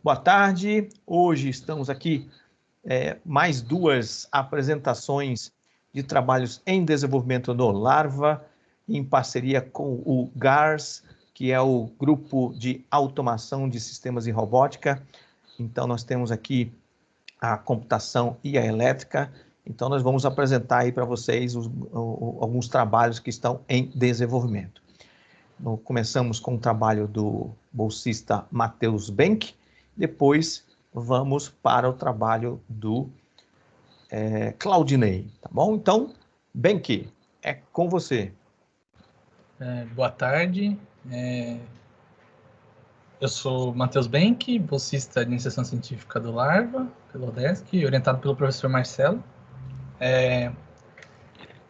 Boa tarde. Hoje estamos aqui mais duas apresentações de trabalhos em desenvolvimento no Larva, em parceria com o GARS, que é o Grupo de Automação de Sistemas e Robótica. Então, nós temos aqui a computação e a elétrica. Então, nós vamos apresentar aí para vocês alguns trabalhos que estão em desenvolvimento. Começamos com o trabalho do bolsista Matheus Benck, depois vamos para o trabalho do Claudinei, tá bom? Então, Benck, é com você. Boa tarde, eu sou Matheus Benck, bolsista de iniciação científica do Larva, pelo UDESC, orientado pelo professor Marcelo.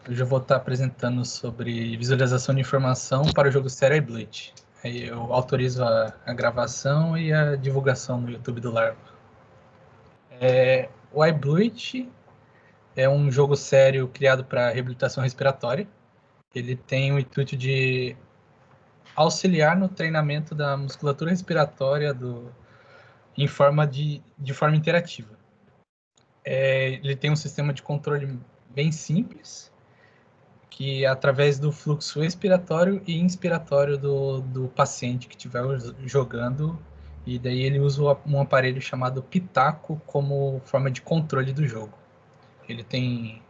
Hoje eu vou estar apresentando sobre visualização de informação para o jogo série iBlitz. Eu autorizo a gravação e a divulgação no YouTube do Larva. O iBlitz é um jogo sério criado para reabilitação respiratória. Ele tem o intuito de auxiliar no treinamento da musculatura respiratória de forma interativa. Ele tem um sistema de controle bem simples, que através do fluxo expiratório e inspiratório do paciente que estiver jogando, e daí ele usa um aparelho chamado Pitaco como forma de controle do jogo. Ele tem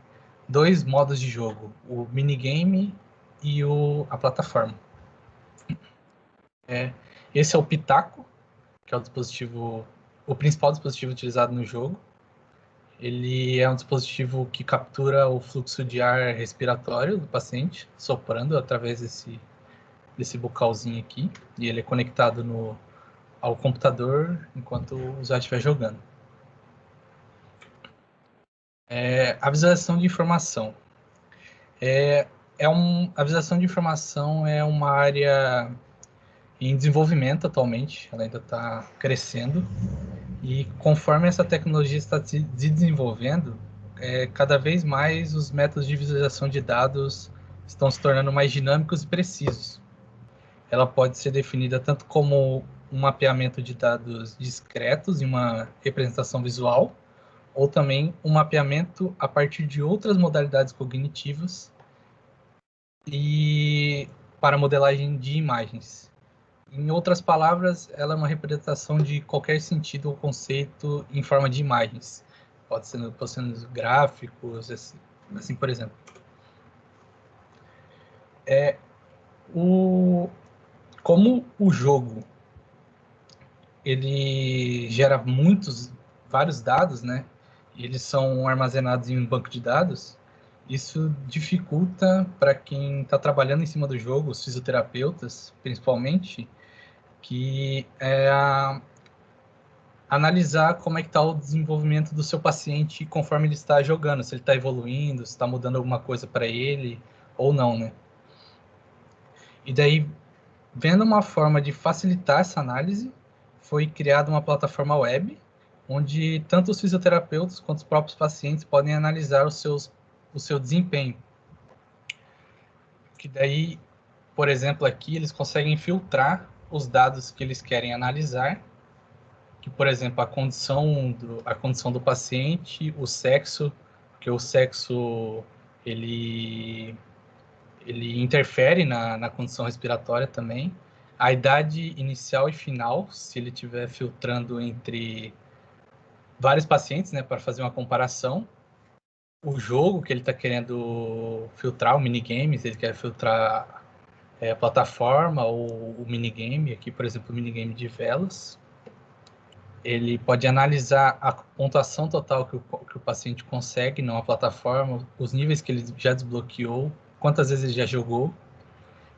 dois modos de jogo, o minigame e a plataforma. Esse é o Pitaco, que é o principal dispositivo utilizado no jogo. Ele é um dispositivo que captura o fluxo de ar respiratório do paciente, soprando através desse bocalzinho aqui, e ele é conectado ao computador enquanto o usuário estiver jogando. A visualização de informação. A visualização de informação é uma área em desenvolvimento atualmente, ela ainda está crescendo, e conforme essa tecnologia está se desenvolvendo, cada vez mais os métodos de visualização de dados estão se tornando mais dinâmicos e precisos. Ela pode ser definida tanto como um mapeamento de dados discretos em uma representação visual, ou também um mapeamento a partir de outras modalidades cognitivas e para modelagem de imagens. Em outras palavras, ela é uma representação de qualquer sentido ou conceito em forma de imagens. Pode ser nos gráficos, assim por exemplo. Como o jogo ele gera vários dados, né? E eles são armazenados em um banco de dados. Isso dificulta para quem está trabalhando em cima do jogo, os fisioterapeutas, principalmente, que analisar como é que está o desenvolvimento do seu paciente conforme ele está jogando, se ele está evoluindo, se está mudando alguma coisa para ele ou não, né? E daí, vendo uma forma de facilitar essa análise, foi criada uma plataforma web, onde tanto os fisioterapeutas quanto os próprios pacientes podem analisar o seu desempenho. Que daí, por exemplo, aqui eles conseguem filtrar os dados que eles querem analisar, que, por exemplo, a condição do paciente, o sexo, porque o sexo ele interfere na condição respiratória também, a idade inicial e final, se ele estiver filtrando entre vários pacientes, né, para fazer uma comparação, o jogo que ele está querendo filtrar, o minigame, se ele quer filtrar a plataforma ou o minigame, aqui, por exemplo, o minigame de velas. Ele pode analisar a pontuação total que o paciente consegue numa plataforma, os níveis que ele já desbloqueou, quantas vezes ele já jogou.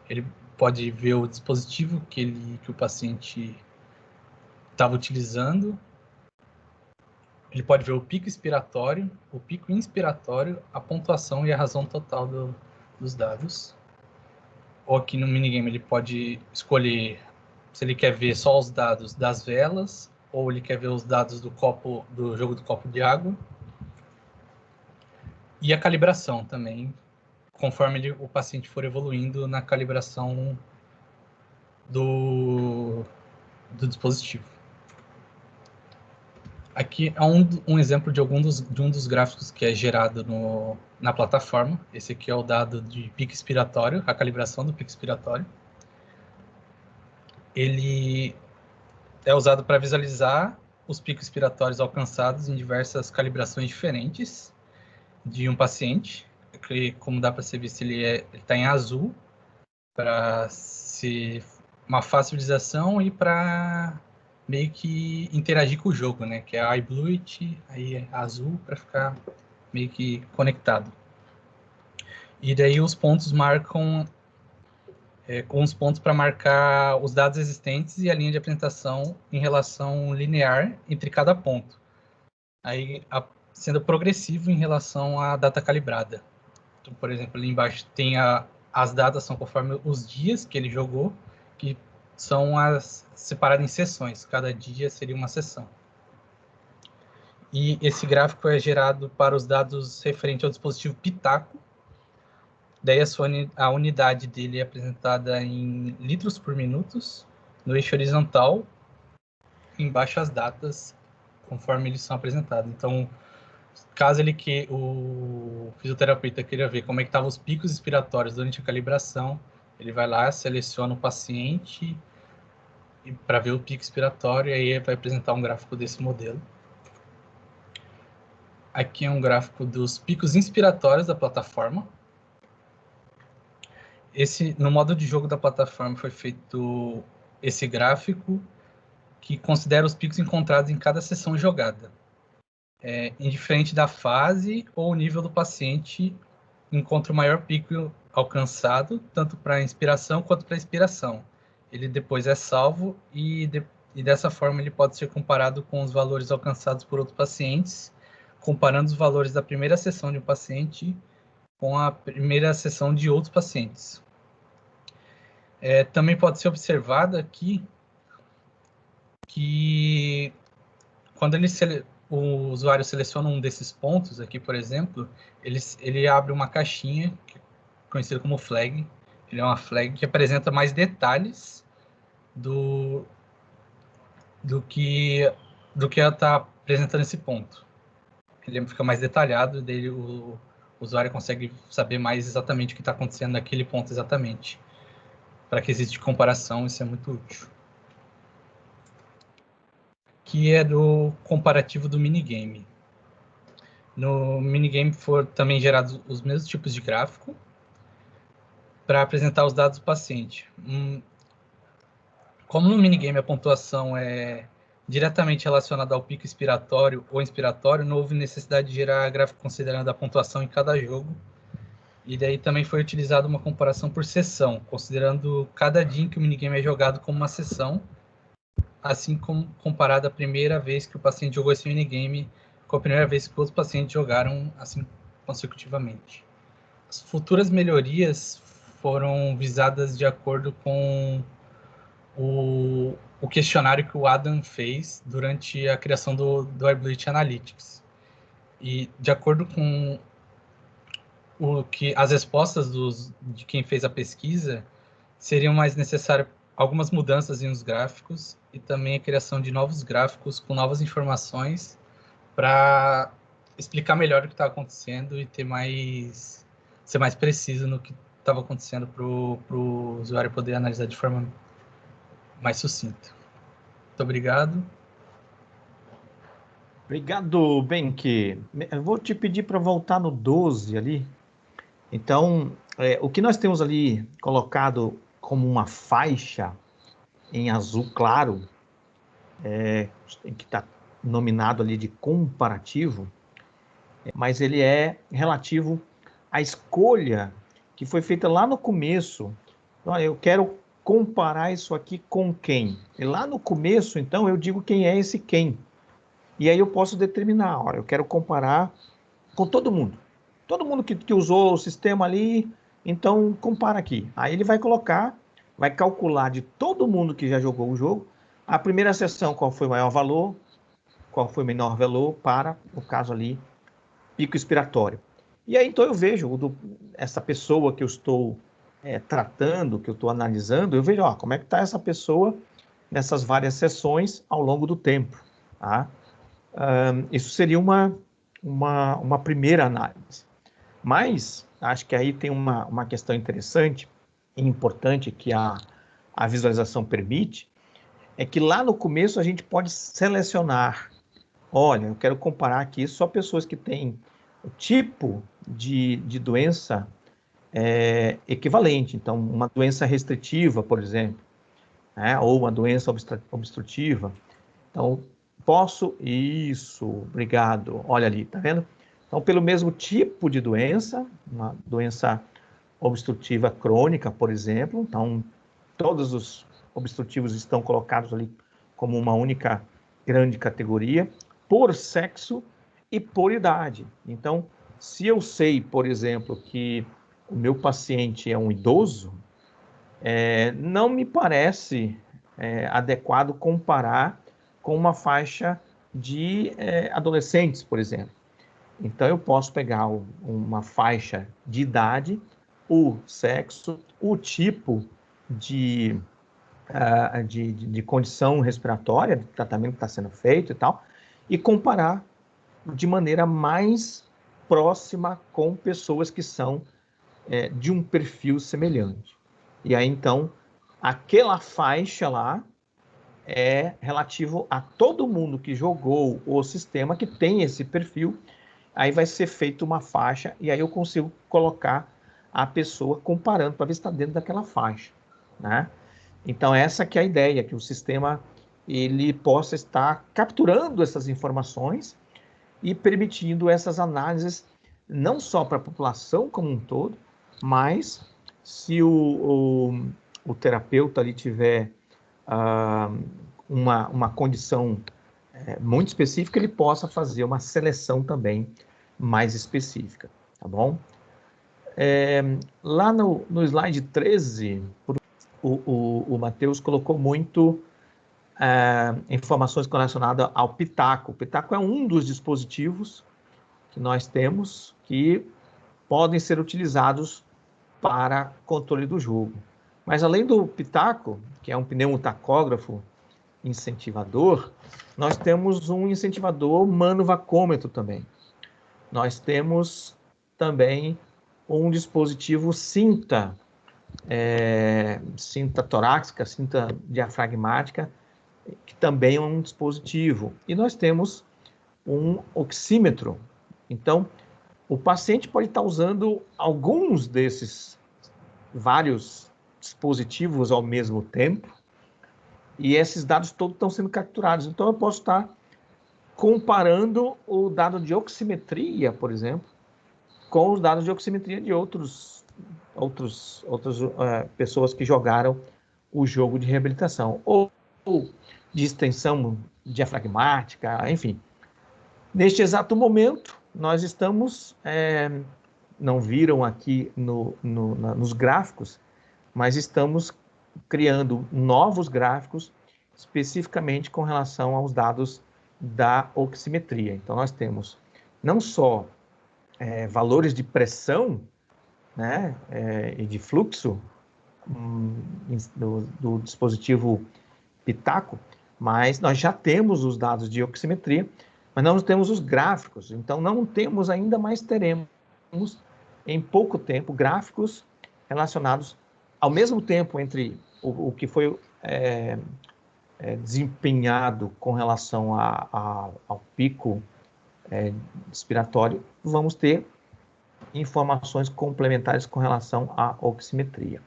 Ele pode ver o dispositivo que o paciente estava utilizando. Ele pode ver o pico expiratório, o pico inspiratório, a pontuação e a razão total dos dados. Ou aqui no minigame ele pode escolher se ele quer ver só os dados das velas ou ele quer ver os dados do jogo do copo de água. E a calibração também, conforme o paciente for evoluindo na calibração do dispositivo. Aqui é um exemplo de um dos gráficos que é gerado na plataforma. Esse aqui é o dado de pico expiratório, a calibração do pico expiratório. Ele é usado para visualizar os picos expiratórios alcançados em diversas calibrações diferentes de um paciente. Que, como dá para ser visto, ele está em azul, para ser uma fácil visualização e para meio que interagir com o jogo, né? Que é iBlue, aí é azul para ficar meio que conectado. E daí os pontos marcam com os pontos para marcar os dados existentes e a linha de apresentação em relação linear entre cada ponto. Aí sendo progressivo em relação à data calibrada. Então, por exemplo, ali embaixo tem as datas são conforme os dias que ele jogou, que são separadas em sessões. Cada dia seria uma sessão. E esse gráfico é gerado para os dados referentes ao dispositivo Pitaco. Daí a unidade dele é apresentada em litros por minutos, no eixo horizontal, embaixo as datas, conforme eles são apresentados. Então, caso o fisioterapeuta queira ver como é que estavam os picos expiratórios durante a calibração, ele vai lá, seleciona o paciente para ver o pico expiratório, e aí vai apresentar um gráfico desse modelo. Aqui é um gráfico dos picos inspiratórios da plataforma. No modo de jogo da plataforma foi feito esse gráfico que considera os picos encontrados em cada sessão jogada. Indiferente da fase ou nível do paciente, encontra o maior pico alcançado, tanto para inspiração quanto para expiração. Ele depois é salvo e dessa forma ele pode ser comparado com os valores alcançados por outros pacientes, comparando os valores da primeira sessão de um paciente com a primeira sessão de outros pacientes. Também pode ser observado aqui que quando o usuário seleciona um desses pontos aqui, por exemplo, ele abre uma caixinha conhecida como flag. Ele é uma flag que apresenta mais detalhes do que ela está apresentando esse ponto. Ele fica mais detalhado, daí o usuário consegue saber mais exatamente o que está acontecendo naquele ponto exatamente. Para que exista comparação, isso é muito útil. Que é do comparativo do minigame. No minigame foram também gerados os mesmos tipos de gráfico para apresentar os dados do paciente. Como no minigame a pontuação é diretamente relacionada ao pico expiratório ou inspiratório, não houve necessidade de gerar gráfico considerando a pontuação em cada jogo. E daí também foi utilizada uma comparação por sessão, considerando cada dia em que o minigame é jogado como uma sessão, assim como comparado a primeira vez que o paciente jogou esse minigame com a primeira vez que os pacientes jogaram assim consecutivamente. As futuras melhorias foram visadas de acordo com o questionário que o Adam fez durante a criação do iBlue Analytics. E de acordo com as respostas de quem fez a pesquisa, seriam mais necessárias algumas mudanças nos gráficos e também a criação de novos gráficos com novas informações para explicar melhor o que está acontecendo e ser mais preciso no que estava acontecendo para o usuário poder analisar de forma mais sucinta. Muito obrigado. Obrigado, Benke. Eu vou te pedir para voltar no 12 ali. Então, o que nós temos ali colocado como uma faixa em azul claro, que está nominado ali de comparativo, mas ele é relativo à escolha que foi feita lá no começo. Então, eu quero comparar isso aqui com quem? E lá no começo, então, eu digo quem é esse quem. E aí eu posso determinar, olha, eu quero comparar com todo mundo. Todo mundo que usou o sistema ali, então compara aqui. Aí ele vai calcular de todo mundo que já jogou o jogo, a primeira sessão, qual foi o maior valor, qual foi o menor valor para, no caso ali, pico expiratório. E aí então eu vejo essa pessoa que eu estou tratando, que eu estou analisando, eu vejo como é que está essa pessoa nessas várias sessões ao longo do tempo. Tá? Isso seria uma primeira análise. Mas acho que aí tem uma questão interessante e importante que a visualização permite, é que lá no começo a gente pode selecionar. Olha, eu quero comparar aqui só pessoas que têm o tipo de doença equivalente. Então, uma doença restritiva, por exemplo, né? Ou uma doença obstrutiva. Então, isso, obrigado. Olha ali, tá vendo? Então, pelo mesmo tipo de doença, uma doença obstrutiva crônica, por exemplo, então, todos os obstrutivos estão colocados ali como uma única grande categoria, por sexo e por idade. Então, se eu sei, por exemplo, que o meu paciente é um idoso, não me parece adequado comparar com uma faixa de adolescentes, por exemplo. Então, eu posso pegar uma faixa de idade, o sexo, o tipo de condição respiratória, do tratamento que está sendo feito e tal, e comparar de maneira mais próxima com pessoas que são de um perfil semelhante. E aí, então, aquela faixa lá é relativo a todo mundo que jogou o sistema que tem esse perfil. Aí vai ser feita uma faixa e aí eu consigo colocar a pessoa comparando para ver se está dentro daquela faixa, né? Então essa que é a ideia, que o sistema ele possa estar capturando essas informações e permitindo essas análises não só para a população como um todo, mas se o terapeuta ali tiver uma condição muito específica, ele possa fazer uma seleção também mais específica, tá bom? Lá no slide 13, o Matheus colocou muito informações relacionadas ao Pitaco. O Pitaco é um dos dispositivos que nós temos que podem ser utilizados para controle do jogo. Mas além do Pitaco, que é um pneumotacógrafo incentivador, nós temos um incentivador manovacômetro também. Nós temos também um dispositivo cinta torácica, cinta diafragmática, que também é um dispositivo. E nós temos um oxímetro. Então, o paciente pode estar usando alguns desses vários dispositivos ao mesmo tempo, e esses dados todos estão sendo capturados. Então, eu posso estar comparando o dado de oximetria, por exemplo, com os dados de oximetria de outras pessoas que jogaram o jogo de reabilitação, ou de extensão diafragmática, enfim. Neste exato momento, nós estamos, não viram aqui nos gráficos, mas estamos criando novos gráficos especificamente com relação aos dados da oximetria. Então, nós temos não só valores de pressão, né, e de fluxo do dispositivo Pitaco, mas nós já temos os dados de oximetria, mas não temos os gráficos. Então, não temos ainda, mas teremos em pouco tempo gráficos relacionados ao mesmo tempo entre o que foi desempenhado com relação ao pico respiratório, vamos ter informações complementares com relação à oximetria.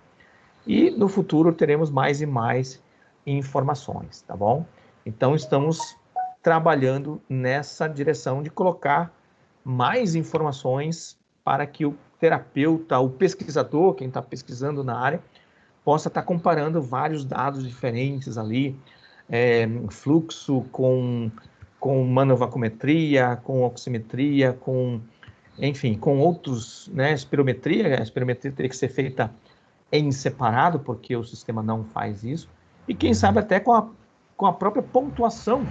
E no futuro teremos mais e mais informações, tá bom? Então estamos trabalhando nessa direção de colocar mais informações para que o terapeuta, o pesquisador, quem está pesquisando na área, possa estar comparando vários dados diferentes ali, fluxo com manovacometria, com oximetria, enfim, com outros, né, espirometria. A espirometria teria que ser feita em separado, porque o sistema não faz isso. E quem sabe até com a própria pontuação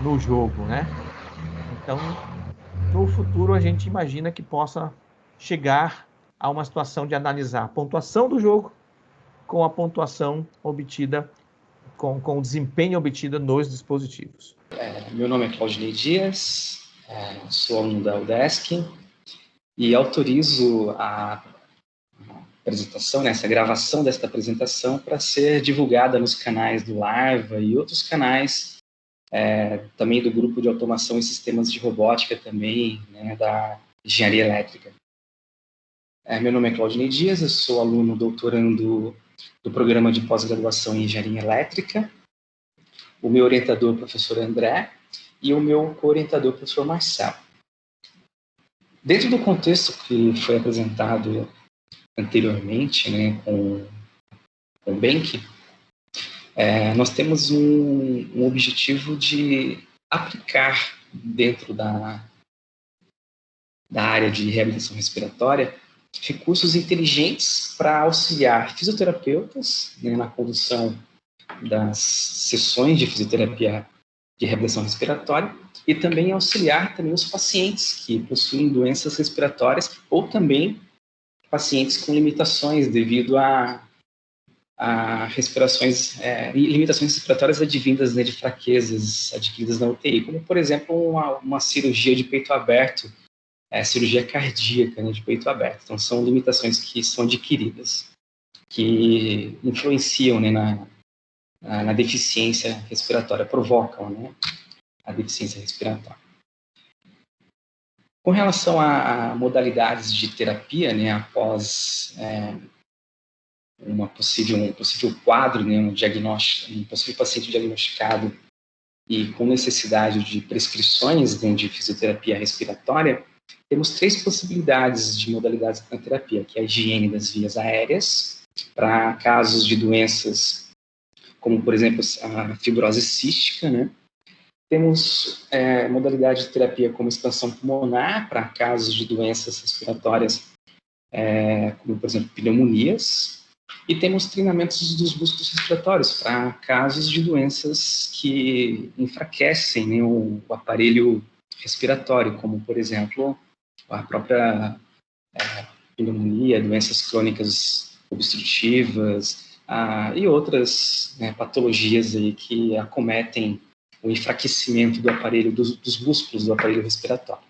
no jogo, né? Então, no futuro, a gente imagina que possa chegar a uma situação de analisar a pontuação do jogo com a pontuação obtida, com o desempenho obtido nos dispositivos. Meu nome é Claudinei Dias, sou aluno da UDESC e autorizo a apresentação, né, essa gravação desta apresentação para ser divulgada nos canais do Larva e outros canais, também do grupo de automação e sistemas de robótica também, né, da engenharia elétrica. Meu nome é Claudinei Dias, eu sou aluno doutorando do programa de pós-graduação em engenharia elétrica. O meu orientador, o professor André, e o meu co-orientador, o professor Marcelo. Dentro do contexto que foi apresentado anteriormente, né, com o Benck, nós temos um objetivo de aplicar dentro da área de reabilitação respiratória recursos inteligentes para auxiliar fisioterapeutas, né, na condução das sessões de fisioterapia de reabilitação respiratória e também auxiliar também os pacientes que possuem doenças respiratórias ou também pacientes com limitações devido a limitações respiratórias advindas, né, de fraquezas adquiridas na UTI, como, por exemplo, uma cirurgia de peito aberto, cirurgia cardíaca, né, de peito aberto. Então, são limitações que são adquiridas, que influenciam, né, na deficiência respiratória, provocam, né, a deficiência respiratória. Com relação a modalidades de terapia, né, após um possível quadro, né, um possível paciente diagnosticado e com necessidade de prescrições, né, de fisioterapia respiratória, temos 3 possibilidades de modalidades na terapia, que é a higiene das vias aéreas, para casos de doenças como, por exemplo, a fibrose cística, né? Temos modalidade de terapia como expansão pulmonar para casos de doenças respiratórias, como, por exemplo, pneumonias. E temos treinamentos dos músculos respiratórios para casos de doenças que enfraquecem, né, o aparelho respiratório, como, por exemplo, a própria pneumonia, doenças crônicas obstrutivas e outras, né, patologias aí que acometem o enfraquecimento do aparelho, dos músculos do aparelho respiratório.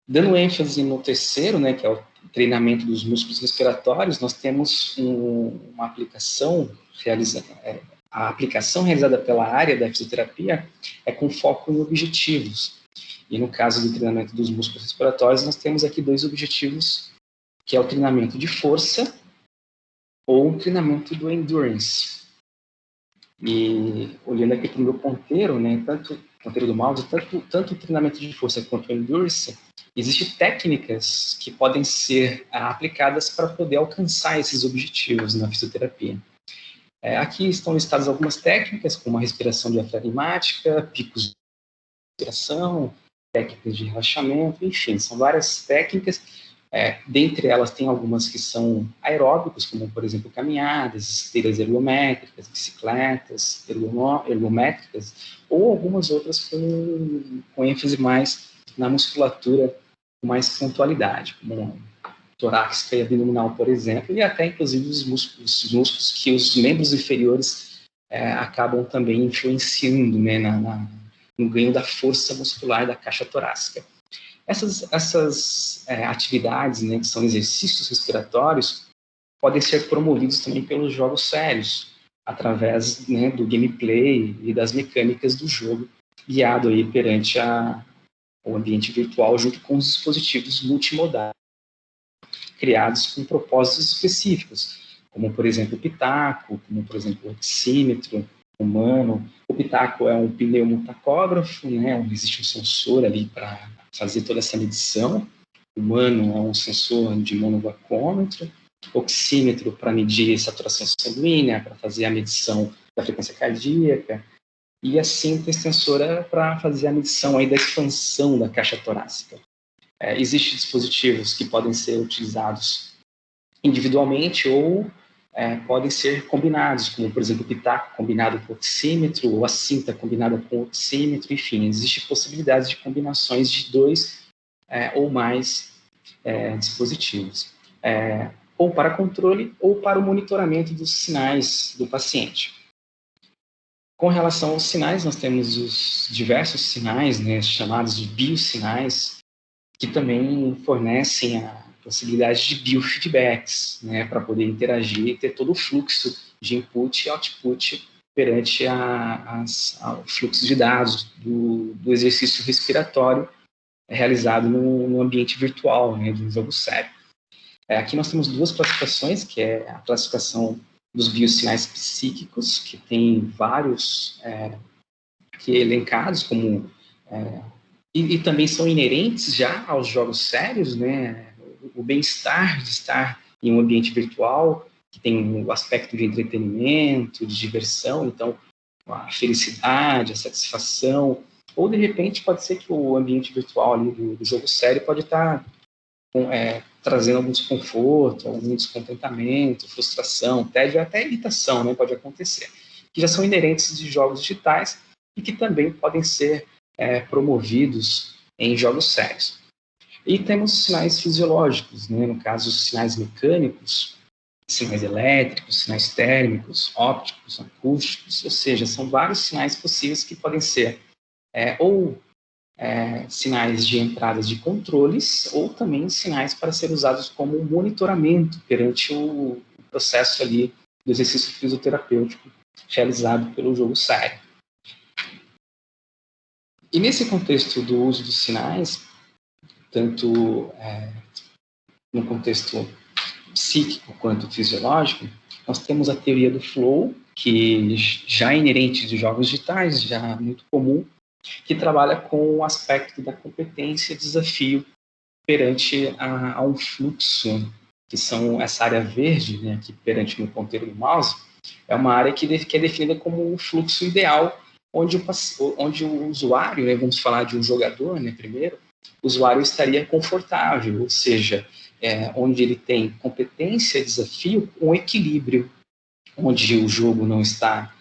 Dando ênfase no terceiro, né, que é o treinamento dos músculos respiratórios, nós temos uma aplicação a aplicação realizada pela área da fisioterapia é com foco em objetivos. E no caso do treinamento dos músculos respiratórios, nós temos aqui 2 objetivos, que é o treinamento de força ou o treinamento do endurance. E olhando aqui para o meu ponteiro, né, tanto o ponteiro do mouse, tanto o treinamento de força quanto o endurance, existem técnicas que podem ser aplicadas para poder alcançar esses objetivos na fisioterapia. Aqui estão listadas algumas técnicas, como a respiração diafragmática, picos de respiração, técnicas de relaxamento, enfim, são várias técnicas. Dentre elas, tem algumas que são aeróbicos, como, por exemplo, caminhadas, esteiras ergométricas, bicicletas ergométricas, ou algumas outras com ênfase mais na musculatura, com mais pontualidade, como torácica e abdominal, por exemplo, e até, inclusive, os músculos que os membros inferiores acabam também influenciando, né, no ganho da força muscular da caixa torácica. Essas atividades, né, que são exercícios respiratórios, podem ser promovidos também pelos jogos sérios, através, né, do gameplay e das mecânicas do jogo, guiado aí perante o ambiente virtual junto com os dispositivos multimodais, criados com propósitos específicos, como, por exemplo, o Pitaco, como, por exemplo, o oxímetro humano. O Pitaco é um pneumotacógrafo, né, onde existe um sensor ali para fazer toda essa medição. O humano é um sensor de monovacômetro. Oxímetro para medir saturação sanguínea, para fazer a medição da frequência cardíaca. E a síntese sensora para fazer a medição aí da expansão da caixa torácica. Existem dispositivos que podem ser utilizados individualmente ou podem ser combinados, como, por exemplo, o Pitaco combinado com o oxímetro, ou a cinta combinada com o oxímetro, enfim, existem possibilidades de combinações de 2 ou mais dispositivos, ou para controle ou para o monitoramento dos sinais do paciente. Com relação aos sinais, nós temos os diversos sinais, né, chamados de biosinais, que também fornecem a possibilidade de biofeedbacks, né, para poder interagir e ter todo o fluxo de input e output perante ao fluxo de dados do exercício respiratório realizado no ambiente virtual, né, de um jogo sério. Aqui nós temos duas classificações, que é a classificação dos biosinais psíquicos, que tem vários que elencados como e também são inerentes já aos jogos sérios, né? O bem-estar de estar em um ambiente virtual, que tem o aspecto de entretenimento, de diversão, então a felicidade, a satisfação, ou de repente pode ser que o ambiente virtual ali do jogo sério pode estar trazendo algum desconforto, algum descontentamento, frustração, tédio, até irritação, né? Pode acontecer, que já são inerentes de jogos digitais e que também podem ser promovidos em jogos sérios. E temos sinais fisiológicos, né? No caso, os sinais mecânicos, sinais elétricos, sinais térmicos, ópticos, acústicos, ou seja, são vários sinais possíveis que podem ser sinais de entradas de controles ou também sinais para ser usados como monitoramento perante o processo ali do exercício fisioterapêutico realizado pelo jogo sério. E nesse contexto do uso dos sinais, tanto no contexto psíquico quanto fisiológico, nós temos a teoria do flow, que já é inerente de jogos digitais, já muito comum, que trabalha com o aspecto da competência e desafio perante a um fluxo, que são essa área verde, né, aqui perante no ponteiro do mouse, é uma área que é definida como o fluxo ideal, onde o usuário, né, vamos falar de um jogador, né, primeiro, o usuário estaria confortável, ou seja, onde ele tem competência e desafio com equilíbrio, onde o jogo não está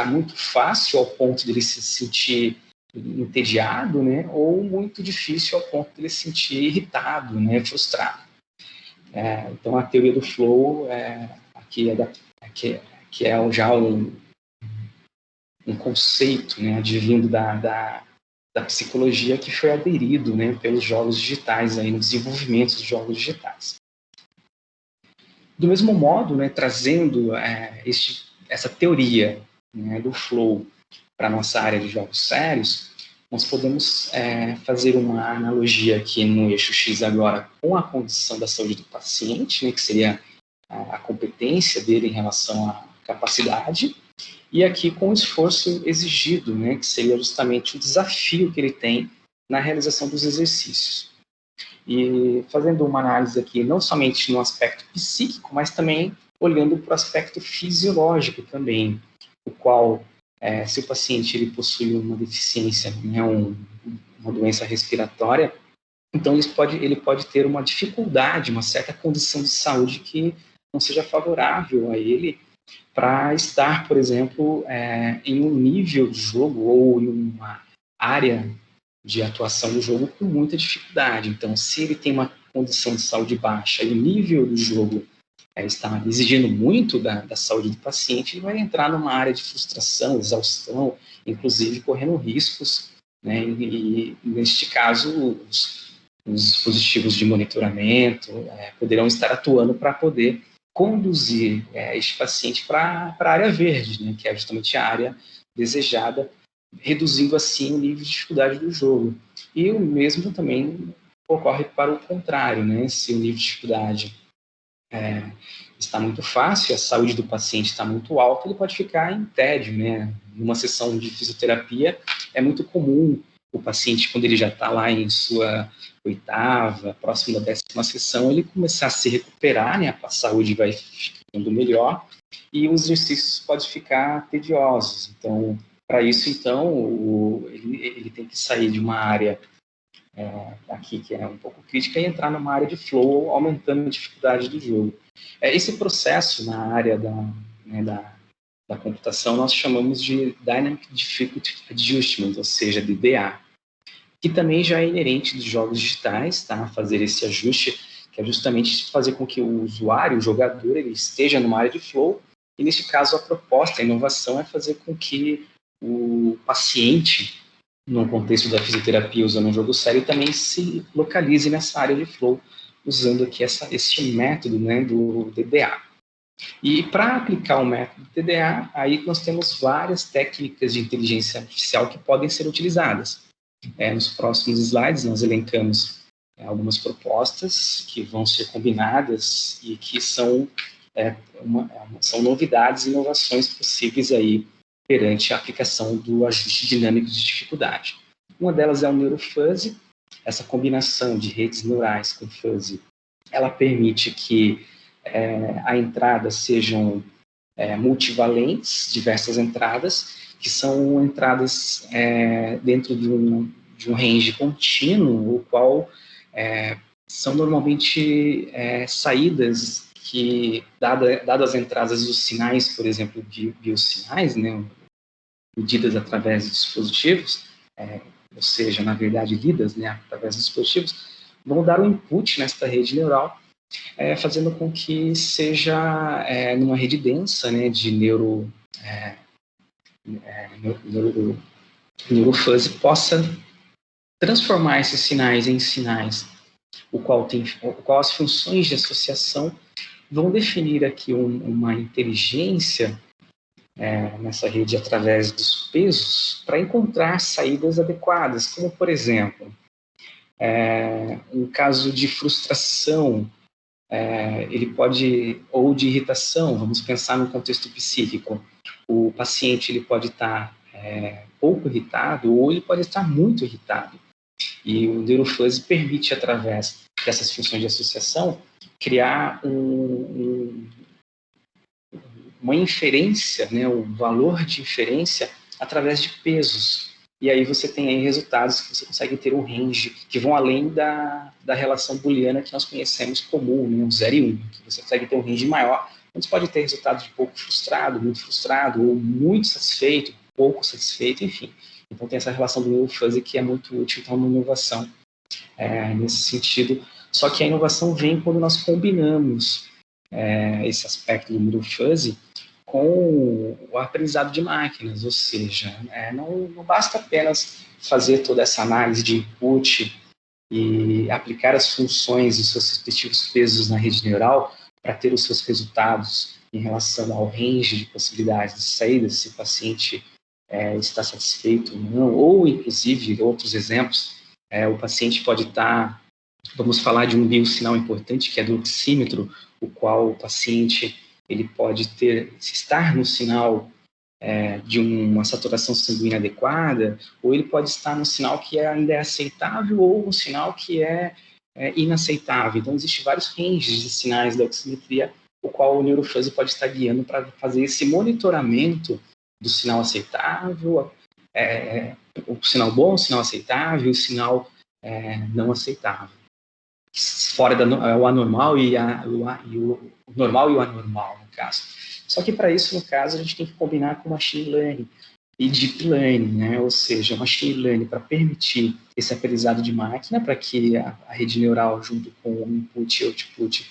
muito fácil ao ponto de ele se sentir entediado, né, ou muito difícil ao ponto de ele se sentir irritado, né, frustrado. Então a teoria do flow aqui é já um conceito, né, advindo da psicologia que foi aderido, né, pelos jogos digitais, aí, no desenvolvimento dos jogos digitais. Do mesmo modo, né, trazendo essa teoria, né, do flow para a nossa área de jogos sérios, nós podemos fazer uma analogia aqui no eixo X agora com a condição da saúde do paciente, né, que seria a competência dele em relação à capacidade, e aqui com o esforço exigido, né, que seria justamente o desafio que ele tem na realização dos exercícios. E fazendo uma análise aqui, não somente no aspecto psíquico, mas também olhando para o aspecto fisiológico também, o qual, se o paciente ele possui uma deficiência, né, uma doença respiratória, então ele pode ter uma dificuldade, uma certa condição de saúde que não seja favorável a ele para estar, por exemplo, em um nível de jogo ou em uma área de atuação do jogo com muita dificuldade. Então, se ele tem uma condição de saúde baixa e o nível do jogo está exigindo muito da saúde do paciente, ele vai entrar numa área de frustração, exaustão, inclusive correndo riscos, né? E neste caso, os dispositivos de monitoramento poderão estar atuando para poder conduzir este paciente para a área verde, né, que é justamente a área desejada, reduzindo assim o nível de dificuldade do jogo. E o mesmo também ocorre para o contrário, né? Se o nível de dificuldade está muito fácil, a saúde do paciente está muito alta, ele pode ficar em tédio, né? Numa sessão de fisioterapia é muito comum o paciente, quando ele já está lá em sua 8ª, próximo da 10ª sessão, ele começar a se recuperar, né? A saúde vai ficando melhor e os exercícios podem ficar tediosos. Então, para isso, então, ele tem que sair de uma área aqui que é um pouco crítica e entrar numa área de flow, aumentando a dificuldade do jogo. Esse processo na área da computação nós chamamos de Dynamic Difficulty Adjustment, ou seja, DDA, que também já é inerente dos jogos digitais, tá? Fazer esse ajuste, que é justamente fazer com que o usuário, o jogador, ele esteja numa área de flow E, neste caso, a proposta, a inovação é fazer com que o paciente, no contexto da fisioterapia, usando um jogo sério, também se localize nessa área de flow, usando aqui este método, né, do DDA. E para aplicar o método DDA, aí nós temos várias técnicas de inteligência artificial que podem ser utilizadas. Nos próximos slides, nós elencamos algumas propostas que vão ser combinadas e que são novidades e inovações possíveis aí perante a aplicação do ajuste dinâmico de dificuldade. Uma delas é o NeuroFuzzy. Essa combinação de redes neurais com fuzzy, ela permite que a entrada sejam multivalentes, diversas entradas, que são entradas dentro de um range contínuo, o qual são normalmente saídas que, dadas as entradas dos sinais, por exemplo, de biosinais, né, medidas através de dispositivos, ou seja, na verdade, lidas, né, através dos dispositivos, vão dar um input nesta rede neural, fazendo com que seja numa rede densa, né, de neurofuzzy, possa transformar esses sinais em sinais, o qual as funções de associação vão definir aqui uma inteligência nessa rede através dos pesos para encontrar saídas adequadas, como, por exemplo, um caso de frustração, ele pode, ou de irritação, vamos pensar no contexto psíquico. O paciente ele pode estar pouco irritado ou ele pode estar muito irritado. E o NeuroFuzzy permite, através dessas funções de associação, criar uma inferência, né, um valor de inferência através de pesos. E aí você tem aí resultados que você consegue ter um range que vão além da relação booleana que nós conhecemos comum, né, 0 e 1, que você consegue ter um range maior, onde você pode ter resultados de pouco frustrado, ou muito satisfeito, pouco satisfeito, enfim. Então tem essa relação do NeuroFuzzy que é muito útil, então, uma inovação nesse sentido. Só que a inovação vem quando nós combinamos esse aspecto do NeuroFuzzy com o aprendizado de máquinas, ou seja, não basta apenas fazer toda essa análise de input e aplicar as funções e seus respectivos pesos na rede neural para ter os seus resultados em relação ao range de possibilidades de saída, se o paciente está satisfeito ou não, ou inclusive, outros exemplos, o paciente pode estar, vamos falar de um biosinal importante, que é do oxímetro, o qual o paciente ele pode estar no sinal de uma saturação sanguínea adequada, ou ele pode estar no sinal que ainda é aceitável, ou um sinal que é inaceitável. Então, existem vários ranges de sinais da oximetria, o qual o NeuroFuzzy pode estar guiando para fazer esse monitoramento do sinal aceitável, o sinal bom, o sinal aceitável, o sinal não aceitável. Fora o anormal e o normal e o anormal, no caso. Só que para isso, no caso, a gente tem que combinar com machine learning e deep learning, né? Ou seja, machine learning para permitir esse aprendizado de máquina, para que a rede neural, junto com o input e output,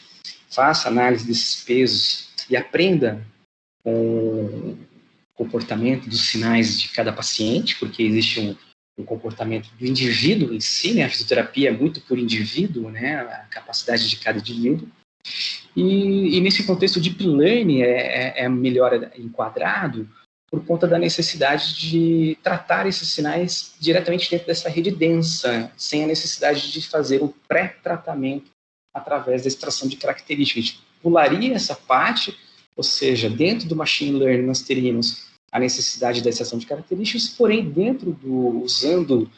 faça análise desses pesos e aprenda com o comportamento dos sinais de cada paciente, porque existe um comportamento do indivíduo em si, né? A fisioterapia é muito por indivíduo, né? A capacidade de cada indivíduo. E nesse contexto, o Deep Learning é melhor enquadrado por conta da necessidade de tratar esses sinais diretamente dentro dessa rede densa, sem a necessidade de fazer um pré-tratamento através da extração de características. A gente pularia essa parte, ou seja, dentro do Machine Learning nós teríamos a necessidade da extração de características, porém usando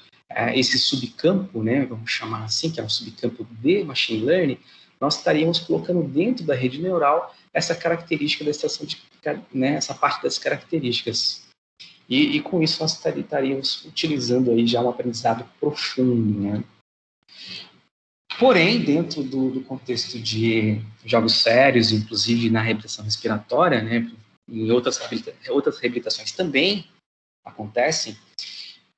esse subcampo, né, vamos chamar assim, que é um subcampo de Machine Learning, nós estaríamos colocando dentro da rede neural essa característica da extração essa parte das características. E com isso nós estaríamos utilizando aí já um aprendizado profundo, né? Porém, dentro do contexto de jogos sérios, inclusive na reabilitação respiratória, né, em outras reabilitações também acontecem,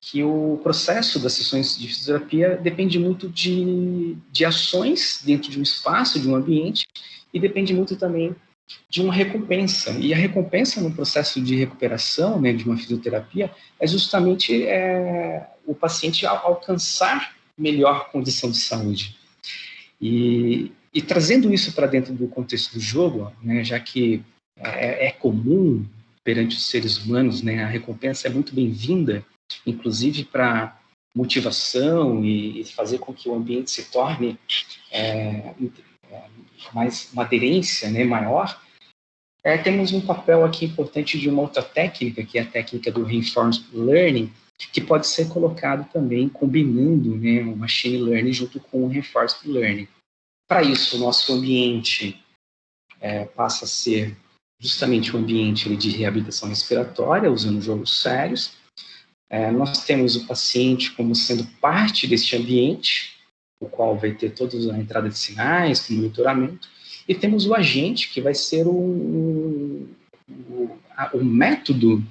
que o processo das sessões de fisioterapia depende muito de ações dentro de um espaço, de um ambiente, e depende muito também de uma recompensa. E a recompensa no processo de recuperação, né, de uma fisioterapia, é justamente o paciente alcançar melhor condição de saúde. E trazendo isso para dentro do contexto do jogo, né, já que é comum perante os seres humanos, né, a recompensa é muito bem-vinda, inclusive para motivação e fazer com que o ambiente se torne mais uma aderência, né, maior. Temos um papel aqui importante de uma outra técnica, que é a técnica do Reinforcement Learning, que pode ser colocado também combinando, né, o Machine Learning junto com o Reinforcement Learning. Para isso, o nosso ambiente passa a ser justamente um ambiente de reabilitação respiratória, usando jogos sérios. Nós temos o paciente como sendo parte deste ambiente, o qual vai ter toda a entrada de sinais, com monitoramento, e temos o agente, que vai ser o método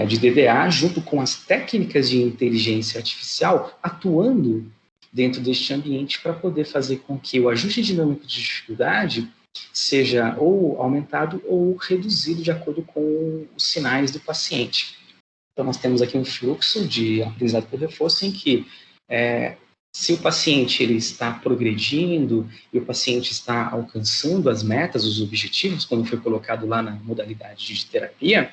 de DDA, junto com as técnicas de inteligência artificial, atuando dentro deste ambiente para poder fazer com que o ajuste dinâmico de dificuldade seja ou aumentado ou reduzido de acordo com os sinais do paciente. Então, nós temos aqui um fluxo de aprendizado por reforço em que, se o paciente ele está progredindo e o paciente está alcançando as metas, os objetivos, como foi colocado lá na modalidade de terapia,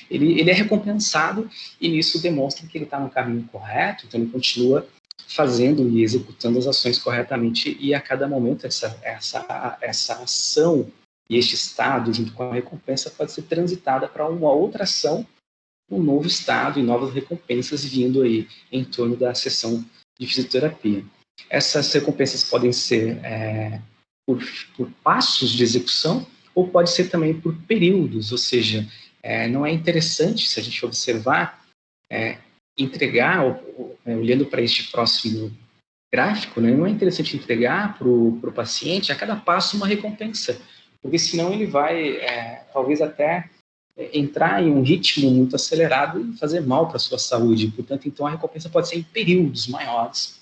ele é recompensado e isso demonstra que ele está no caminho correto, então ele continua fazendo e executando as ações corretamente e a cada momento essa ação e este estado junto com a recompensa pode ser transitada para uma outra ação, um novo estado e novas recompensas vindo aí em torno da sessão de fisioterapia. Essas recompensas podem ser por passos de execução ou pode ser também por períodos, ou seja, não é interessante, se a gente observar, entregar, olhando para este próximo gráfico, né, não é interessante entregar para o paciente a cada passo uma recompensa, porque senão ele vai, talvez até entrar em um ritmo muito acelerado e fazer mal para a sua saúde. Portanto, então a recompensa pode ser em períodos maiores,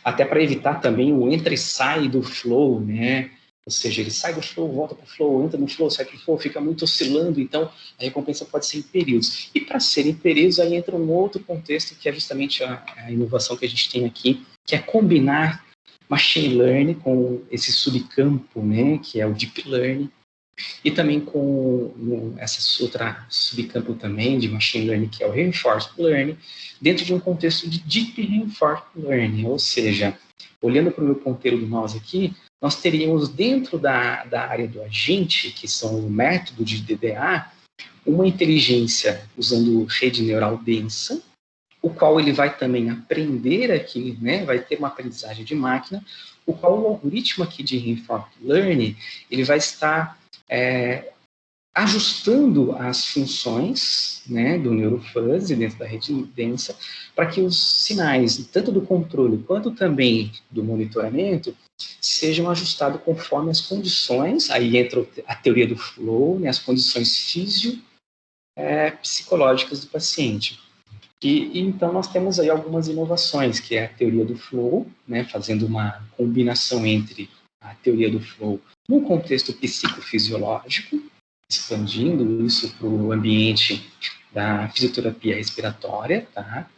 até para evitar também o entra e sai do flow, né? Ou seja, ele sai do flow, volta para o flow, entra no flow, sai para o flow, fica muito oscilando, então a recompensa pode ser em períodos. E para ser em períodos, aí entra um outro contexto, que é justamente a inovação que a gente tem aqui, que é combinar Machine Learning com esse subcampo, né, que é o Deep Learning, e também com essa outra subcampo também de Machine Learning, que é o Reinforcement Learning, dentro de um contexto de Deep Reinforcement Learning, ou seja, olhando para o meu ponteiro do mouse aqui, nós teríamos dentro da área do agente, que são o método de DDA, uma inteligência usando rede neural densa, o qual ele vai também aprender aqui, né, vai ter uma aprendizagem de máquina, o qual o algoritmo aqui de Reinforcement Learning, ele vai estar ajustando as funções, né, do neurofuzzy dentro da rede densa, para que os sinais, tanto do controle quanto também do monitoramento, sejam ajustados conforme as condições, aí entra a teoria do flow, né, as condições psicológicas do paciente. E então nós temos aí algumas inovações, que é a teoria do flow, né, fazendo uma combinação entre a teoria do flow num contexto psicofisiológico, expandindo isso para o ambiente da fisioterapia respiratória, tá?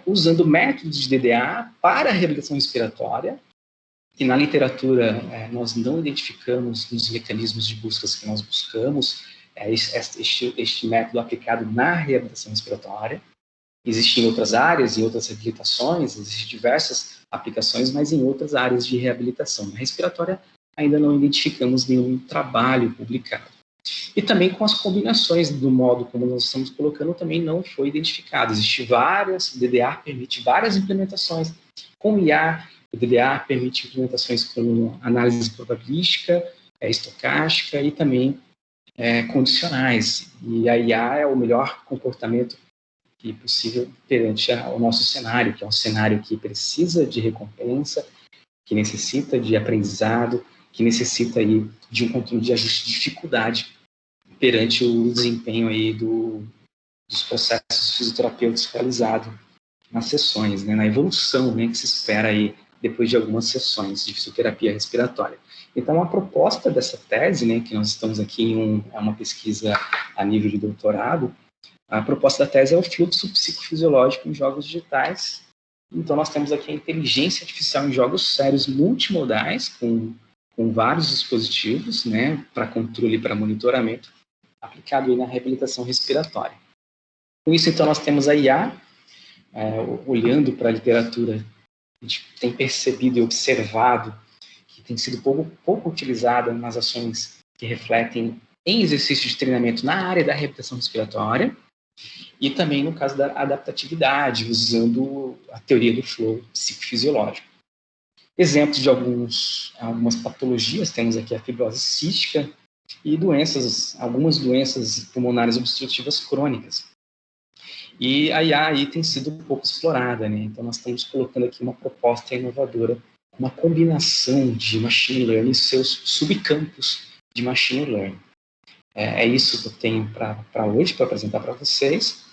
Usando métodos de DDA para a reabilitação respiratória, que na literatura nós não identificamos nos mecanismos de buscas que nós buscamos este método aplicado na reabilitação respiratória. Existem em outras áreas, em outras reabilitações, existem diversas aplicações, mas em outras áreas de reabilitação. Na respiratória, ainda não identificamos nenhum trabalho publicado. E também com as combinações do modo como nós estamos colocando, também não foi identificado. Existem várias, o DDA permite várias implementações com IA, o DDA permite implementações com análise probabilística, estocástica e também condicionais. E a IA é o melhor comportamento que possível perante o nosso cenário, que é um cenário que precisa de recompensa, que necessita de aprendizado, que necessita aí de um controle de ajuste de dificuldade perante o desempenho aí dos processos fisioterapêuticos realizados nas sessões, né, na evolução, né, que se espera aí depois de algumas sessões de fisioterapia respiratória. Então, a proposta dessa tese, né, que nós estamos aqui é uma pesquisa a nível de doutorado, a proposta da tese é o fluxo psicofisiológico em jogos digitais. Então, nós temos aqui a inteligência artificial em jogos sérios multimodais, com vários dispositivos, né, para controle e para monitoramento, aplicado aí na reabilitação respiratória. Com isso, então, nós temos a IA, olhando para a literatura, a gente tem percebido e observado que tem sido pouco utilizada nas ações que refletem em exercícios de treinamento na área da reabilitação respiratória e também no caso da adaptatividade, usando a teoria do flow psicofisiológico. Exemplos de algumas patologias, temos aqui a fibrose cística e algumas doenças pulmonares obstrutivas crônicas. E a IA aí tem sido um pouco explorada, né? Então nós estamos colocando aqui uma proposta inovadora, uma combinação de machine learning e seus subcampos de machine learning. É isso que eu tenho para hoje, para apresentar para vocês.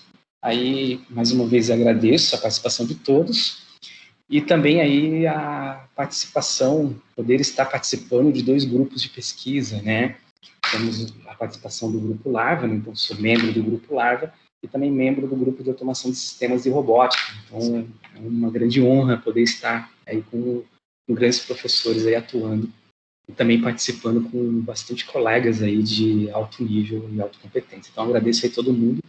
Aí, mais uma vez, agradeço a participação de todos e também aí a participação, poder estar participando de 2 grupos de pesquisa, né? Temos a participação do Grupo Larva, né? Então sou membro do Grupo Larva e também membro do Grupo de Automação de Sistemas e Robótica. Então é uma grande honra poder estar aí com grandes professores aí atuando e também participando com bastante colegas aí de alto nível e alta competência. Então agradeço aí todo mundo